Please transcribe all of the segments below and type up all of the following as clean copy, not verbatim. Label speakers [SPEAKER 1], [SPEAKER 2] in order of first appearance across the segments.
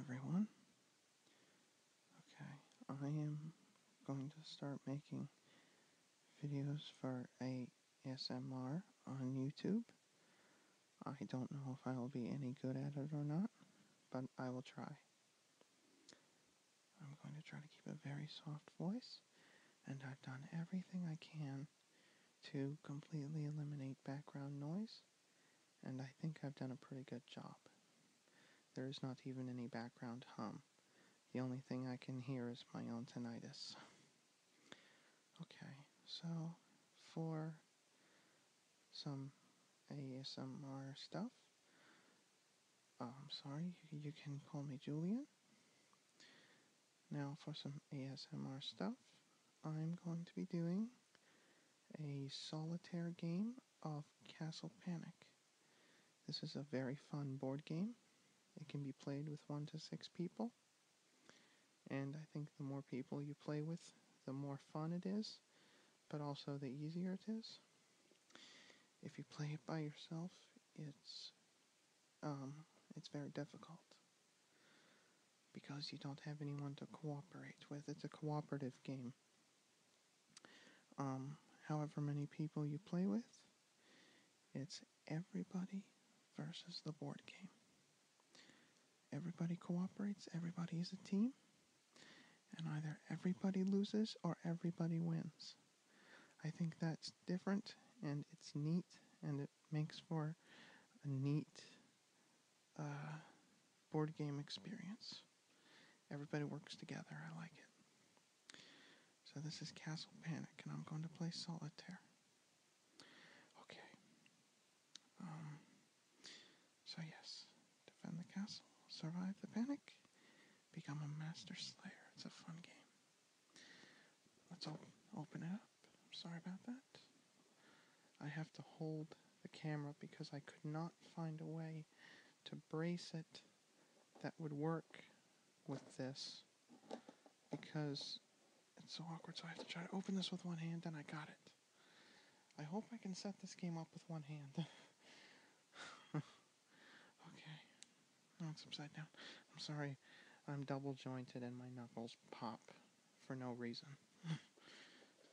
[SPEAKER 1] everyone. Okay, I am going to start making videos for ASMR on YouTube. I don't know if I will be any good at it or not, but I will try. I'm going to try to keep a very soft voice, and I've done everything I can to completely eliminate background noise, and I think I've done a pretty good job. There is not even any background hum. The only thing I can hear is my own tinnitus. Okay, so for some ASMR stuff, I'm sorry, you can call me Julian. Now for some ASMR stuff, I'm going to be doing a solitaire game of Castle Panic. This is a very fun board game. It can be played with 1 to 6 people, and I think the more people you play with, the more fun it is, but also the easier it is. If you play it by yourself, it's very difficult because you don't have anyone to cooperate with. It's a cooperative game. However many people you play with, it's everybody versus the board game. Everybody cooperates, everybody is a team, and either everybody loses or everybody wins. I think that's different, and it's neat, and it makes for a neat board game experience. Everybody works together. I like it. So this is Castle Panic, and I'm going to play solitaire. Okay. So yes, defend the castle, survive the panic, become a master slayer. It's a fun game. Let's open it up. I'm sorry about that. I have to hold the camera because I could not find a way to brace it that would work with this because it's so awkward, so I have to try to open this with one hand, and I got it. I hope I can set this game up with one hand. Okay. Oh, it's upside down. I'm sorry. I'm double jointed and my knuckles pop for no reason.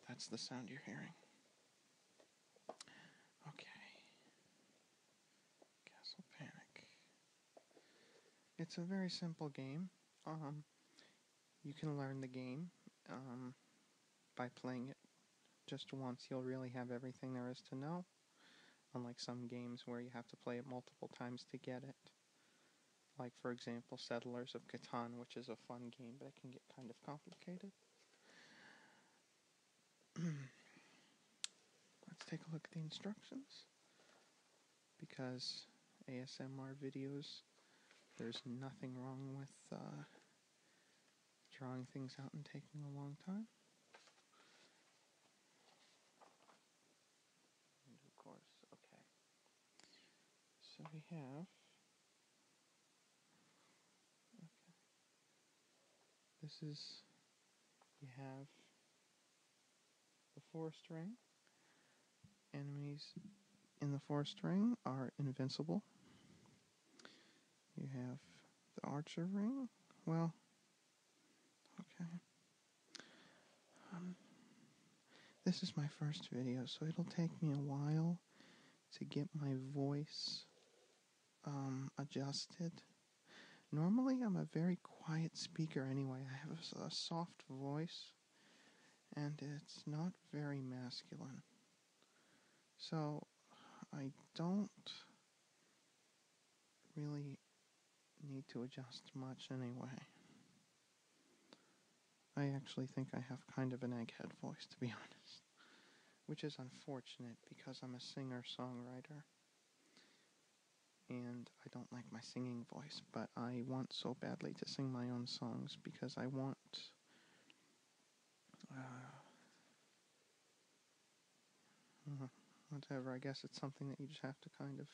[SPEAKER 1] That's the sound you're hearing. Okay. Castle Panic. It's a very simple game. You can learn the game by playing it just once. You'll really have everything there is to know, unlike some games where you have to play it multiple times to get it. Like, for example, Settlers of Catan, which is a fun game, but it can get kind of complicated. Let's take a look at the instructions. Because ASMR videos, there's nothing wrong with drawing things out and taking a long time. And of course, okay. So we have, okay, this is, you have the forest ring. Enemies in the forest ring are invincible. You have the archer ring. Well, okay. This is my first video, so it'll take me a while to get my voice adjusted. Normally, I'm a very quiet speaker anyway. I have a soft voice, and it's not very masculine. So, I don't really need to adjust much anyway. I actually think I have kind of an egghead voice, to be honest. Which is unfortunate because I'm a singer-songwriter. And I don't like my singing voice, but I want so badly to sing my own songs because I want whatever. I guess it's something that you just have to kind of,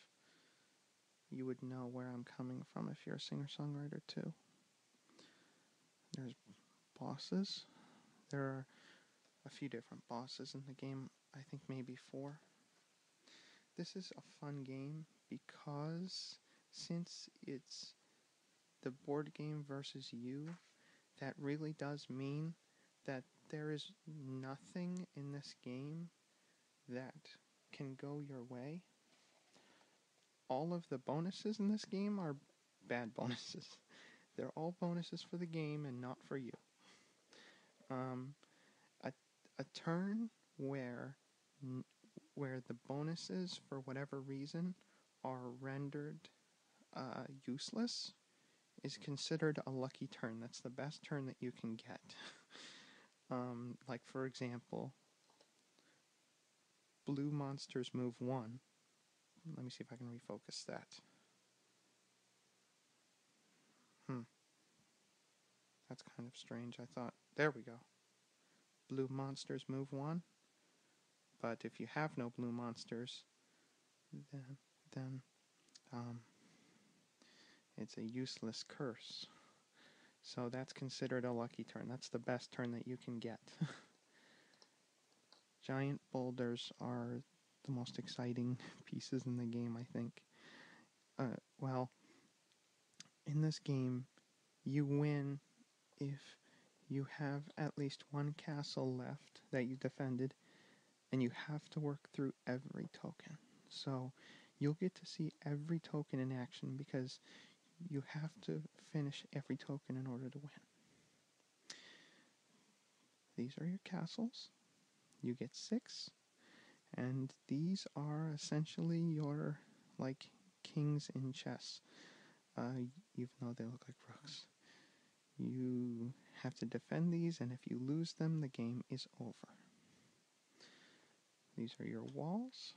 [SPEAKER 1] you would know where I'm coming from if you're a singer-songwriter too. There's bosses. There are a few different bosses in the game. I think maybe 4. This is a fun game because since it's the board game versus you, that really does mean that there is nothing in this game that can go your way. All of the bonuses in this game are bad bonuses. They're all bonuses for the game and not for you. A turn where the bonuses, for whatever reason, are rendered useless is considered a lucky turn. That's the best turn that you can get. Like, for example, blue monsters move 1. Let me see if I can refocus that. That's kind of strange. I thought, there we go. Blue monsters move 1. But if you have no blue monsters, then it's a useless curse. So that's considered a lucky turn. That's the best turn that you can get. Giant boulders are the most exciting pieces in the game, I think. Well, in this game, you win if you have at least one castle left that you defended, and you have to work through every token. So you'll get to see every token in action because you have to finish every token in order to win. These are your castles. You get 6, and these are essentially your, like, kings in chess. Even though they look like rooks. You have to defend these, and if you lose them, the game is over. These are your walls.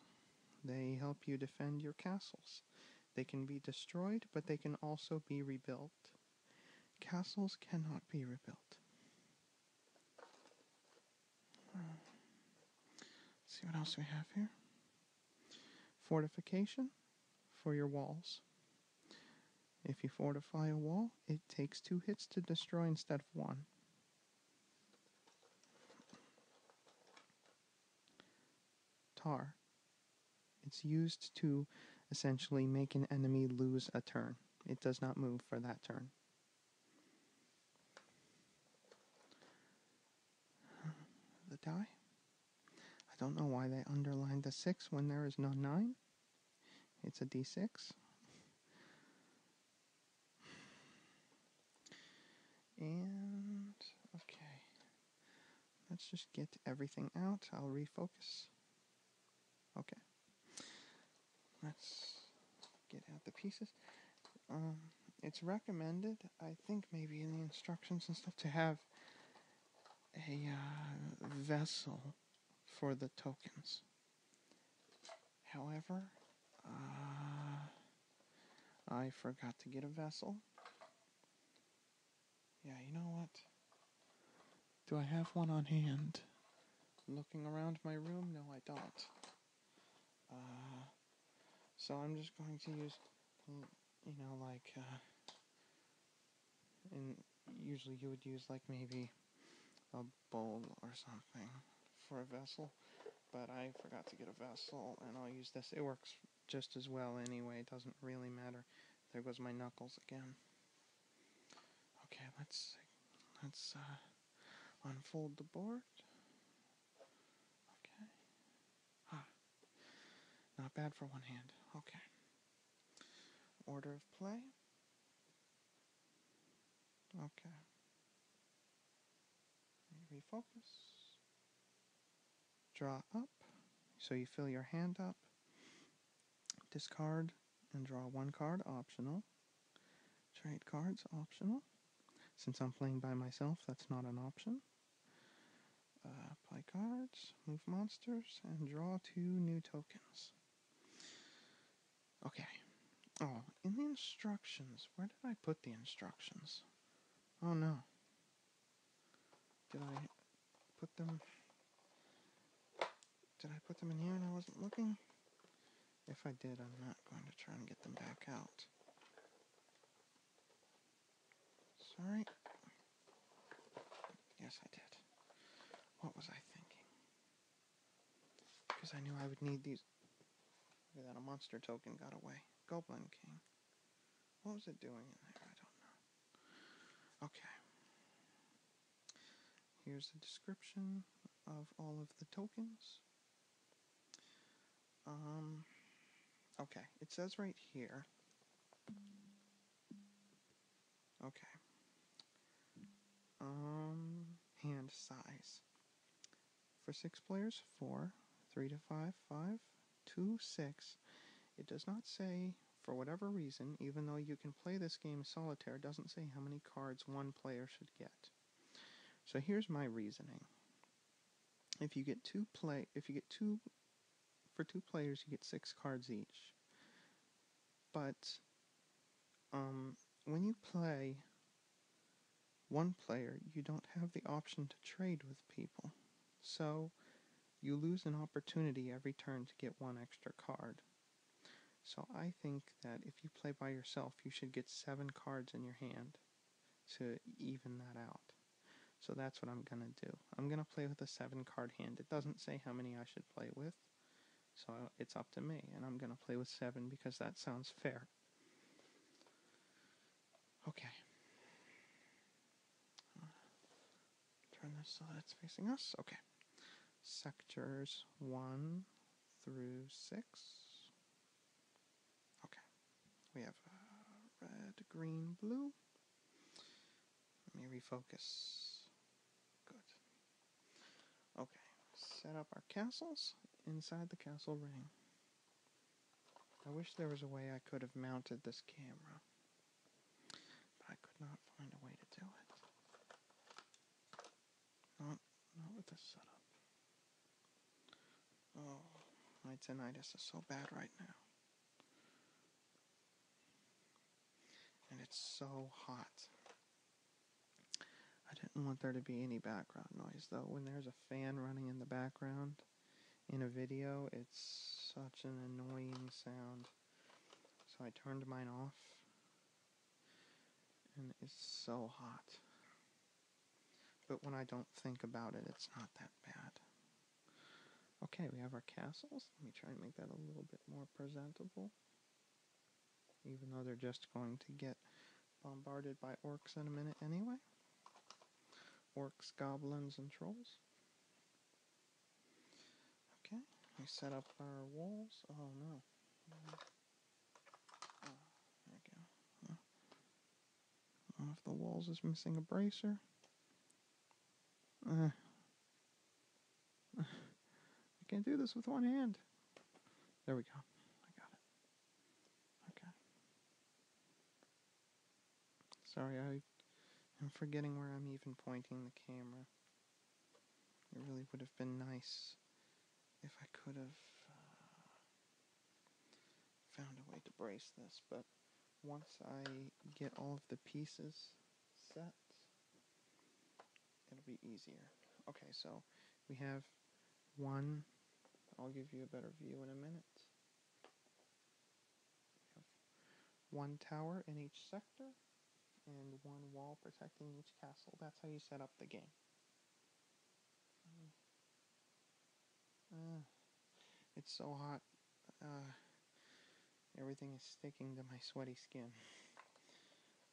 [SPEAKER 1] They help you defend your castles. They can be destroyed, but they can also be rebuilt. Castles cannot be rebuilt. Let's see what else we have here. Fortification for your walls. If you fortify a wall, it takes 2 hits to destroy instead of 1. Tar. It's used to essentially make an enemy lose a turn. It does not move for that turn. The die. I don't know why they underlined the 6 when there is no 9. It's a d6. And, okay. Let's just get everything out. I'll refocus. Okay. Let's get out the pieces. It's recommended, I think maybe in the instructions and stuff, to have a vessel for the tokens. However, I forgot to get a vessel. Yeah, you know what? Do I have one on hand? Looking around my room? No, I don't. So I'm just going to use, like, and usually you would use, like, maybe a bowl or something for a vessel, but I forgot to get a vessel, and I'll use this. It works just as well anyway. It doesn't really matter. There goes my knuckles again. Okay, let's unfold the board. Okay. Not bad for one hand. Okay. Order of play. Okay. Refocus. Draw up. So you fill your hand up. Discard and draw 1 card, optional. Trade cards, optional. Since I'm playing by myself, that's not an option. Play cards, move monsters, and draw 2 new tokens. Okay. Oh, in the instructions, where did I put the instructions? Oh no. Did I put them in here and I wasn't looking? If I did, I'm not going to try and get them back out. Sorry. Yes, I did. What was I thinking? Because I knew I would need these. Look at that, a monster token got away. Goblin King. What was it doing in there? I don't know. Okay. Here's the description of all of the tokens. Okay, it says right here. Okay. Hand size. For 6 players, 4, 3 to 5, 5, 2, 6. It does not say, for whatever reason, even though you can play this game solitaire, it doesn't say how many cards one player should get. So here's my reasoning. If you get two for 2 players, you get 6 cards each. But when you play one player, you don't have the option to trade with people. So you lose an opportunity every turn to get 1 extra card. So I think that if you play by yourself, you should get 7 cards in your hand to even that out. So that's what I'm going to do. I'm going to play with a 7-card hand. It doesn't say how many I should play with, so it's up to me. And I'm going to play with 7 because that sounds fair. Okay. Turn this so that it's facing us. Okay. Sectors 1 through 6. Okay. We have red, green, blue. Let me refocus. Good. Okay. Set up our castles inside the castle ring. I wish there was a way I could have mounted this camera, but I could not find a way to do it. Not with this setup. Oh, my tinnitus is so bad right now. And it's so hot. I didn't want there to be any background noise, though. When there's a fan running in the background in a video, it's such an annoying sound. So I turned mine off, and it's so hot. But when I don't think about it, it's not that bad. Okay, we have our castles. Let me try and make that a little bit more presentable. Even though they're just going to get bombarded by orcs in a minute anyway. Orcs, goblins, and trolls. Okay, we set up our walls. Oh no. Oh, there we go. One of the walls is missing a bracer. I can't do this with one hand. There we go. I got it. Okay. Sorry, I am forgetting where I'm even pointing the camera. It really would have been nice if I could have found a way to brace this, but once I get all of the pieces set, it'll be easier. Okay, so we have one. I'll give you a better view in a minute. We have one tower in each sector and one wall protecting each castle. That's how you set up the game. It's so hot. Everything is sticking to my sweaty skin,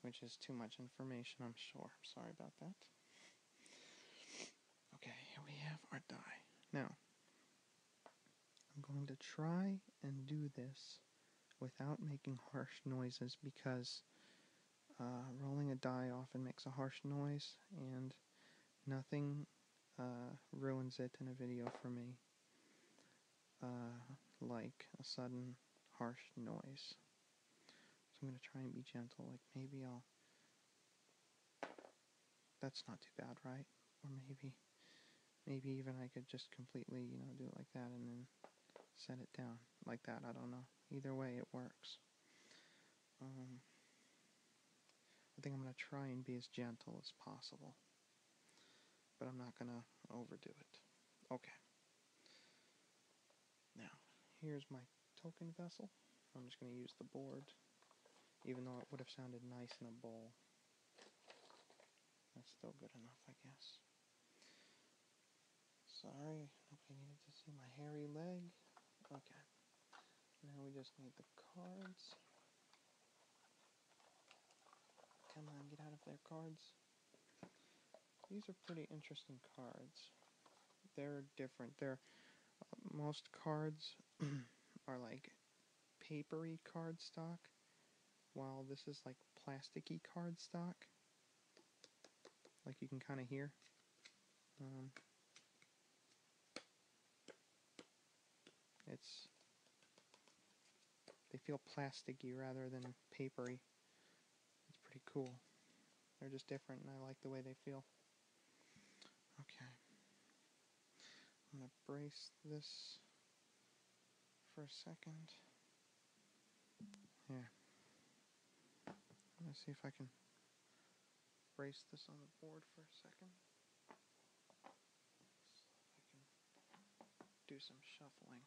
[SPEAKER 1] which is too much information, I'm sure. I'm sorry about that. Okay, here we have our die. Now, I'm going to try and do this without making harsh noises because rolling a die often makes a harsh noise and nothing ruins it in a video for me like a sudden harsh noise. So I'm going to try and be gentle, like maybe that's not too bad, right? Or maybe even I could just completely, do it like that and then set it down like that. I don't know. Either way, it works. I think I'm going to try and be as gentle as possible, but I'm not going to overdo it. Okay. Now, here's my token vessel. I'm just going to use the board, even though it would have sounded nice in a bowl. That's still good enough, I guess. Sorry, nobody needed to see my hairy leg. Okay. Now we just need the cards. Come on, and get out of their cards. These are pretty interesting cards. They're different. Most cards are like papery cardstock, while this is like plasticky cardstock. Like you can kind of hear. They feel plasticky rather than papery. It's pretty cool. They're just different, and I like the way they feel. Okay. I'm going to brace this for a second. Yeah. I'm going to see if I can brace this on the board for a second. So I can do some shuffling.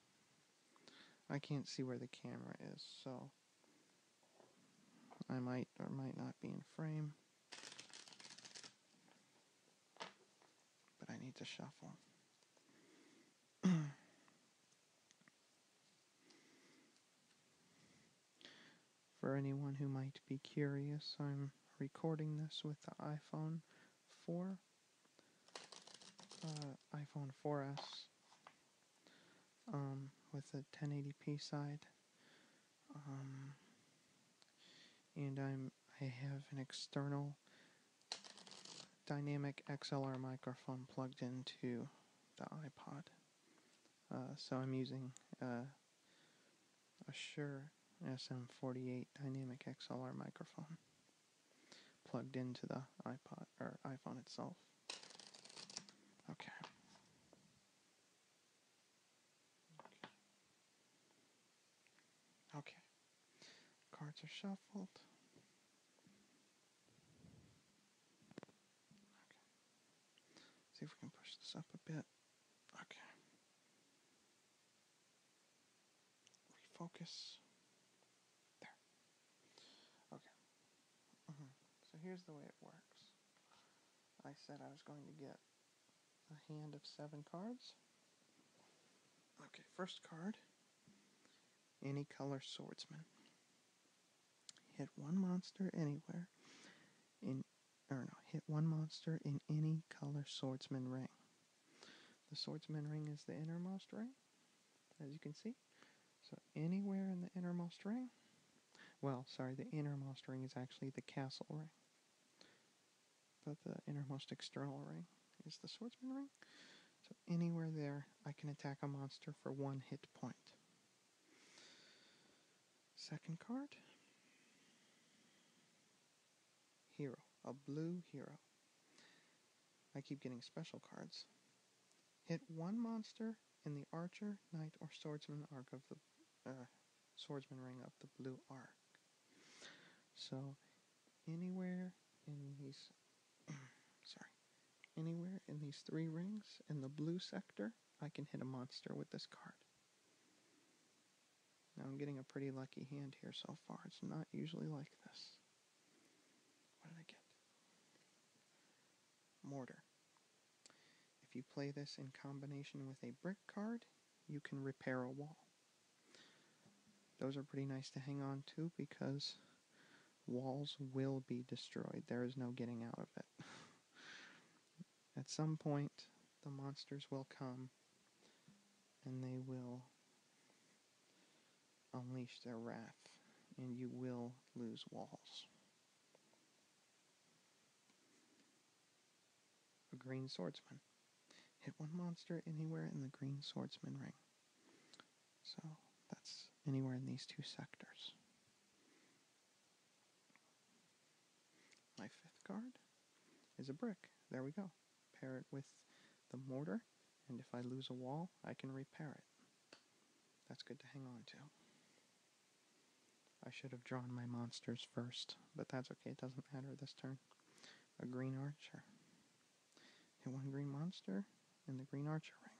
[SPEAKER 1] I can't see where the camera is, so I might or might not be in frame. But I need to shuffle. For anyone who might be curious, I'm recording this with the iPhone 4, iPhone 4S, with the 1080p side, and I have an external dynamic XLR microphone plugged into the iPod, so I'm using a Shure SM48 dynamic XLR microphone plugged into the iPod or iPhone itself. Okay. Okay. Cards are shuffled. Okay. See if we can push this up a bit. Okay. Refocus. There. Okay. So here's the way it works. I said I was going to get a hand of 7 cards. Okay, first card. Any color swordsman. Hit one monster anywhere hit one monster in any color swordsman ring. The swordsman ring is the innermost ring, as you can see. So anywhere in the innermost ring, the innermost ring is actually the castle ring. But the innermost external ring is the swordsman ring. So anywhere there, I can attack a monster for 1 hit point. Second card. Hero. A blue hero. I keep getting special cards. Hit one monster in the archer, knight, or swordsman arc of the swordsman ring of the blue arc. So anywhere in these anywhere in these 3 rings in the blue sector, I can hit a monster with this card. Now I'm getting a pretty lucky hand here so far. It's not usually like this. What did I get? Mortar. If you play this in combination with a brick card, you can repair a wall. Those are pretty nice to hang on to because walls will be destroyed. There is no getting out of it. At some point, the monsters will come and they will unleash their wrath, and you will lose walls. A green swordsman. Hit one monster anywhere in the green swordsman ring. So that's anywhere in these 2 sectors. My 5th card is a brick. There we go. Pair it with the mortar, and if I lose a wall, I can repair it. That's good to hang on to. I should have drawn my monsters first, but that's okay. It doesn't matter this turn. A green archer. Hit one green monster in the green archer ring.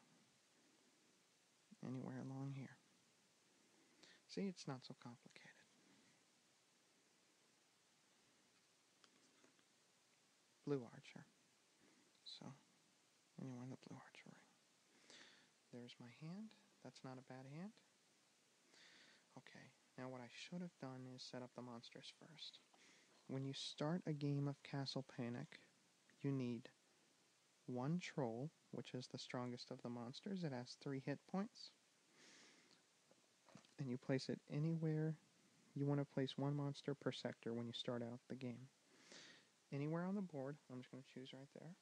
[SPEAKER 1] Anywhere along here. See, it's not so complicated. Blue archer. So, anywhere in the blue archer ring. There's my hand. That's not a bad hand. Okay, now what I should have done is set up the monsters first. when you start a game of Castle Panic, you need one troll, which is the strongest of the monsters. It has 3 hit points. And you place it anywhere. You want to place one monster per sector when you start out the game. Anywhere on the board, I'm just going to choose right there.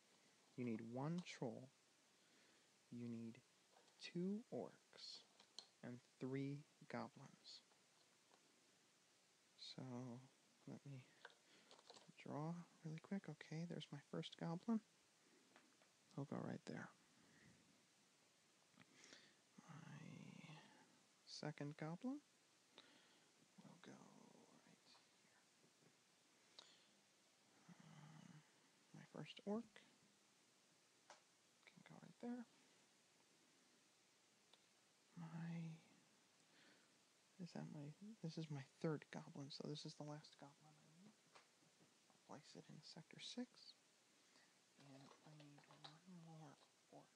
[SPEAKER 1] You need one troll. You need 2 orcs and 3 goblins. So, let me draw really quick. Okay, there's my first goblin. I'll go right there. My second goblin will go right here. My first orc can go right there. This is my third goblin, so this is the last goblin I need. I'll place it in sector 6. And I need one more orc.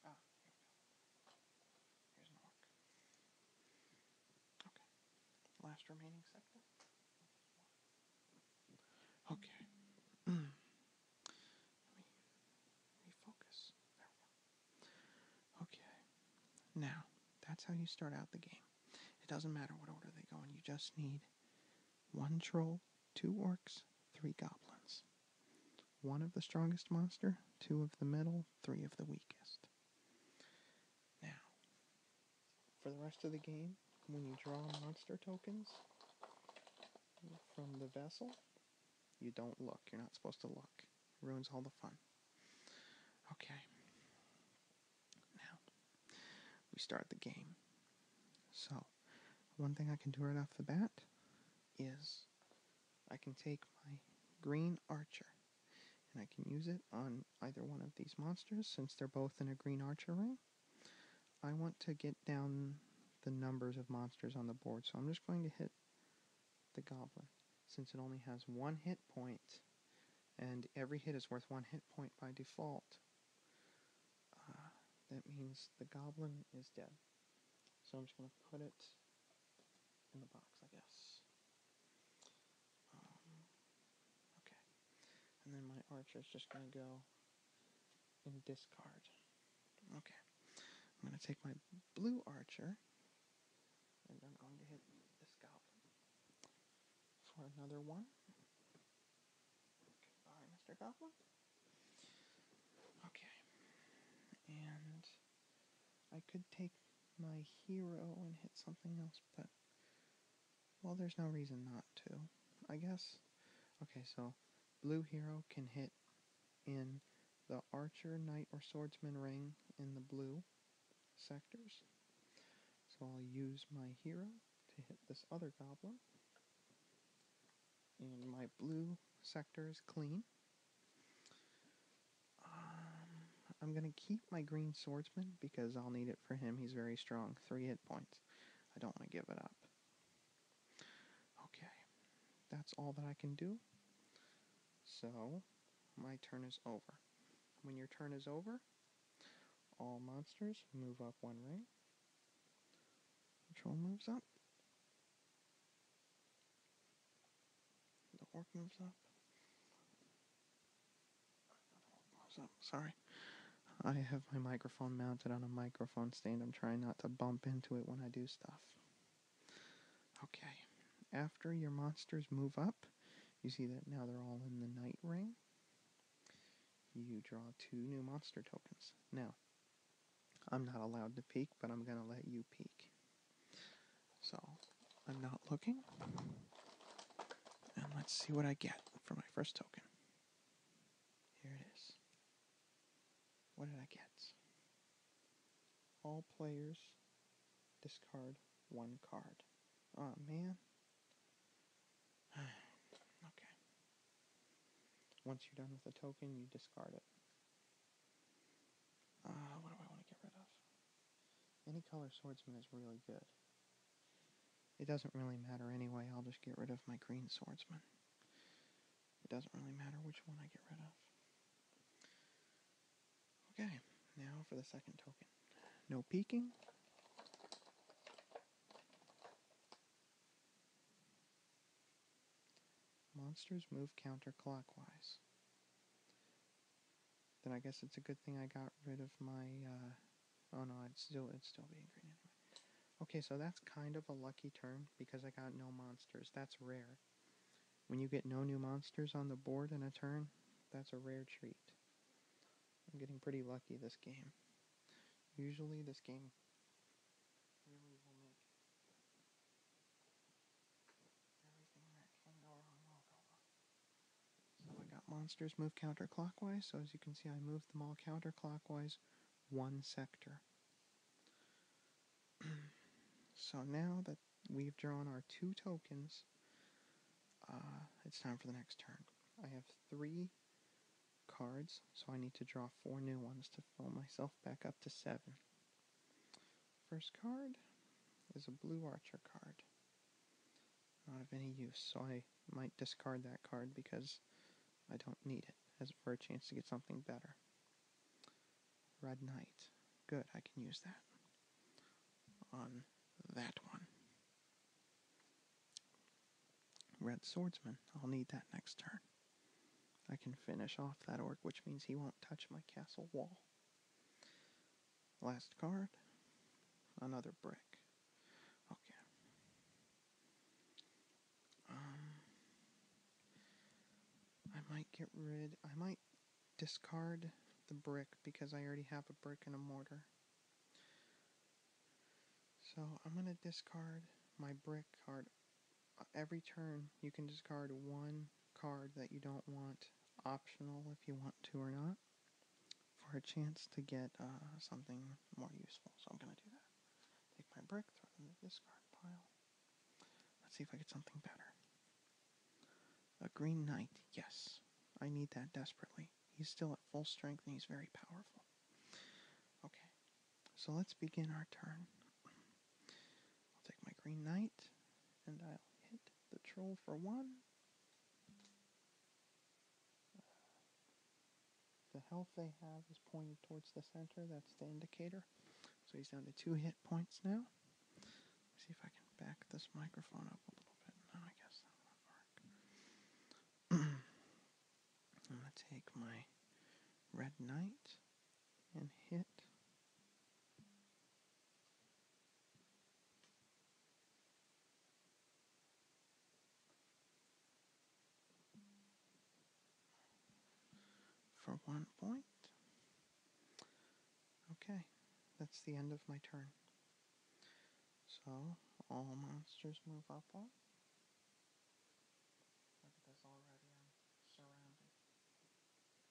[SPEAKER 1] Ah, here we go. Here's an orc. Okay. Last remaining sector. Okay. Let me refocus. There we go. Okay. Now, that's how you start out the game. It doesn't matter what order they go in. You just need one troll, 2 orcs, 3 goblins. 1 of the strongest monster, 2 of the middle, 3 of the weakest. Now, for the rest of the game, when you draw monster tokens from the vessel, you don't look. You're not supposed to look. It ruins all the fun. Okay. Now, we start the game. So, one thing I can do right off the bat is I can take my green archer and I can use it on either one of these monsters since they're both in a green archer ring. I want to get down the numbers of monsters on the board, so I'm just going to hit the goblin. Since it only has 1 hit point, and every hit is worth 1 hit point by default, that means the goblin is dead. So I'm just going to put it in the box, I guess. Okay. And then my archer is just going to go in discard. Okay. I'm going to take my blue archer, and I'm going to hit this goblin for another 1. Goodbye, Mr. Goblin. Okay. And I could take my hero and hit something else, but, well, there's no reason not to, I guess. Okay, so blue hero can hit in the archer, knight, or swordsman ring in the blue sectors. So I'll use my hero to hit this other goblin. And my blue sector is clean. I'm going to keep my green swordsman because I'll need it for him. He's very strong. 3 hit points. I don't want to give it up. Okay. That's all that I can do. So, my turn is over. When your turn is over, all monsters move up 1 ring. The troll moves up. The orc moves up. Sorry. I have my microphone mounted on a microphone stand. I'm trying not to bump into it when I do stuff. Okay. After your monsters move up, you see that now they're all in the knight ring. You draw 2 new monster tokens. Now, I'm not allowed to peek, but I'm going to let you peek. So, I'm not looking. And let's see what I get for my first token. Here it is. What did I get? All players discard 1 card. Oh, man. Okay. Once you're done with the token, you discard it. What do I want to get rid of? Any color swordsman is really good. It doesn't really matter anyway. I'll just get rid of my green swordsman. It doesn't really matter which one I get rid of. Okay, now for the second token. No peeking. monsters move counterclockwise. Then I guess it's a good thing I got rid of my, oh no, it'd still be green anyway. Okay, so that's kind of a lucky turn because I got no monsters. That's rare. When you get no new monsters on the board in a turn, that's a rare treat. I'm getting pretty lucky this game. Usually this game really will make everything that can go wrong will go wrong. So I got monsters move counterclockwise, so as you can see I moved them all counterclockwise one sector. So now that we've drawn our 2 tokens, it's time for the next turn. I have 3 cards, so I need to draw 4 new ones to fill myself back up to 7. First card is a blue archer card. Not of any use, so I might discard that card because I don't need it, as for a chance to get something better. Red Knight. Good, I can use that on that one. Red Swordsman. I'll need that next turn. I can finish off that orc, which means he won't touch my castle wall. Last card. Another brick. Okay. I might discard the brick because I already have a brick and a mortar. So I'm going to discard my brick card. Every turn you can discard 1 card that you don't want, optional if you want to or not, for a chance to get something more useful. So I'm going to do that. Take my brick, throw it in the discard pile. Let's see if I get something better. A green knight, yes. I need that desperately. He's still at full strength and he's very powerful. Okay, so let's begin our turn. I'll take my green knight and I'll hit the troll for 1. The health they have is pointed towards the center. That's the indicator. So he's down to 2 hit points now. Let's see if I can back this microphone up a little bit. No, I guess that won't work. I'm going to take my red knight and hit for 1 point. Okay, that's the end of my turn. So, all monsters move up 1. Look at this already, I'm surrounded.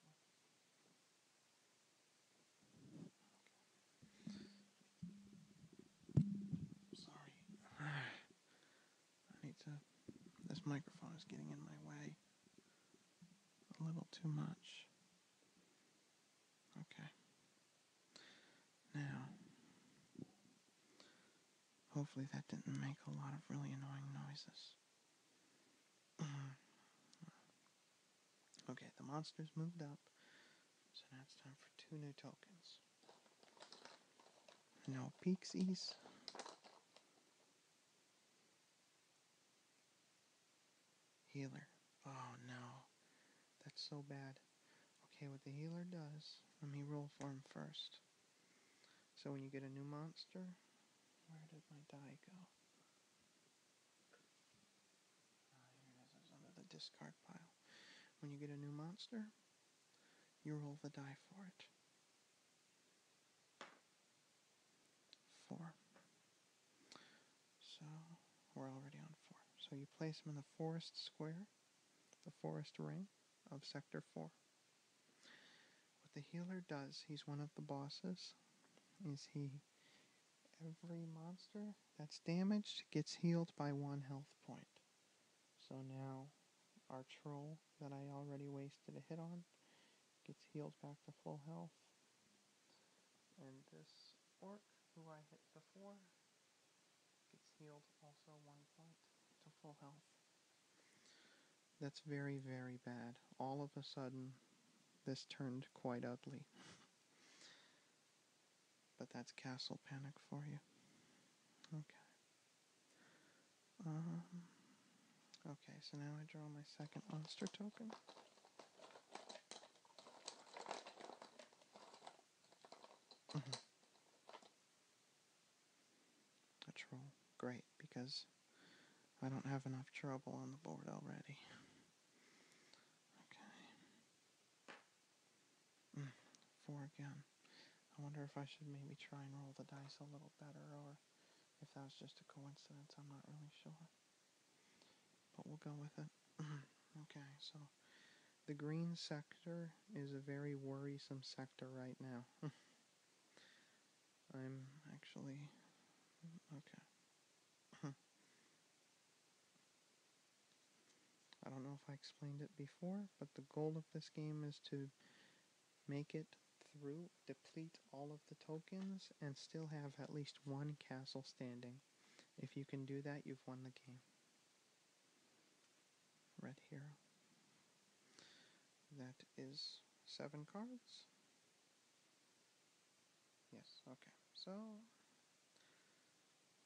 [SPEAKER 1] Okay. Sorry. I need to... This microphone is getting in my way a little too much. Okay. Now, hopefully that didn't make a lot of really annoying noises. Okay, the monsters moved up, so now it's time for 2 new tokens. No Pixies. Healer. Oh no, that's so bad. Okay, what the healer does, let me roll for him first. So when you get a new monster, where did my die go? Here it is, it's under the discard pile. When you get a new monster, you roll the die for it. 4. So, we're already on 4. So you place him in the forest square, the forest ring of Sector 4. What the healer does, he's one of the bosses, is every monster that's damaged gets healed by 1 health point. So now, our troll that I already wasted a hit on gets healed back to full health. And this orc, who I hit before, gets healed also 1 point to full health. That's very, very bad. All of a sudden, this turned quite ugly. But that's Castle Panic for you. Okay. Okay, so now I draw my second monster token. A troll. Great, because I don't have enough trouble on the board already. Okay. 4 again. I wonder if I should maybe try and roll the dice a little better, or if that was just a coincidence. I'm not really sure. But we'll go with it. Okay, so the green sector is a very worrisome sector right now. I'm actually... Okay. I don't know if I explained it before, but the goal of this game is to make it through, deplete all of the tokens, and still have at least one castle standing. If you can do that, you've won the game. Red hero. That is 7 cards. Yes, okay. So,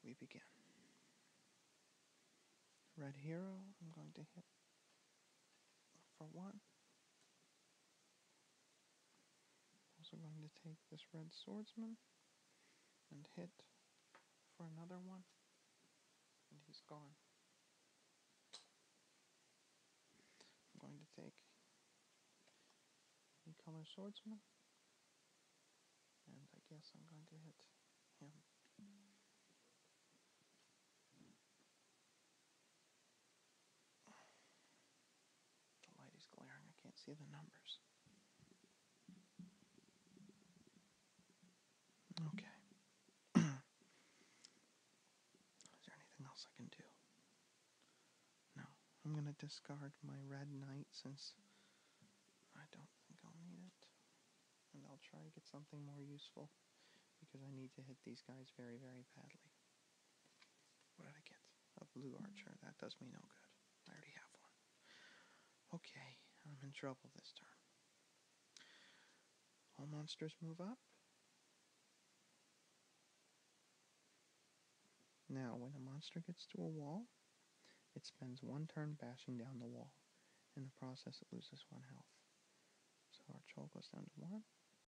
[SPEAKER 1] we begin. Red hero, I'm going to hit for 1. Also going to take this red swordsman and hit for another 1. And he's gone. I'm going to take the color swordsman. And I guess I'm going to hit him. The light is glaring. I can't see the numbers. Okay. Is there anything else I can do? No. I'm going to discard my red knight since I don't think I'll need it. And I'll try to get something more useful because I need to hit these guys very, very badly. What did I get? A blue archer. That does me no good. I already have one. Okay, I'm in trouble this turn. All monsters move up. Now, when a monster gets to a wall, it spends 1 turn bashing down the wall. In the process, it loses 1 health. So our troll goes down to 1.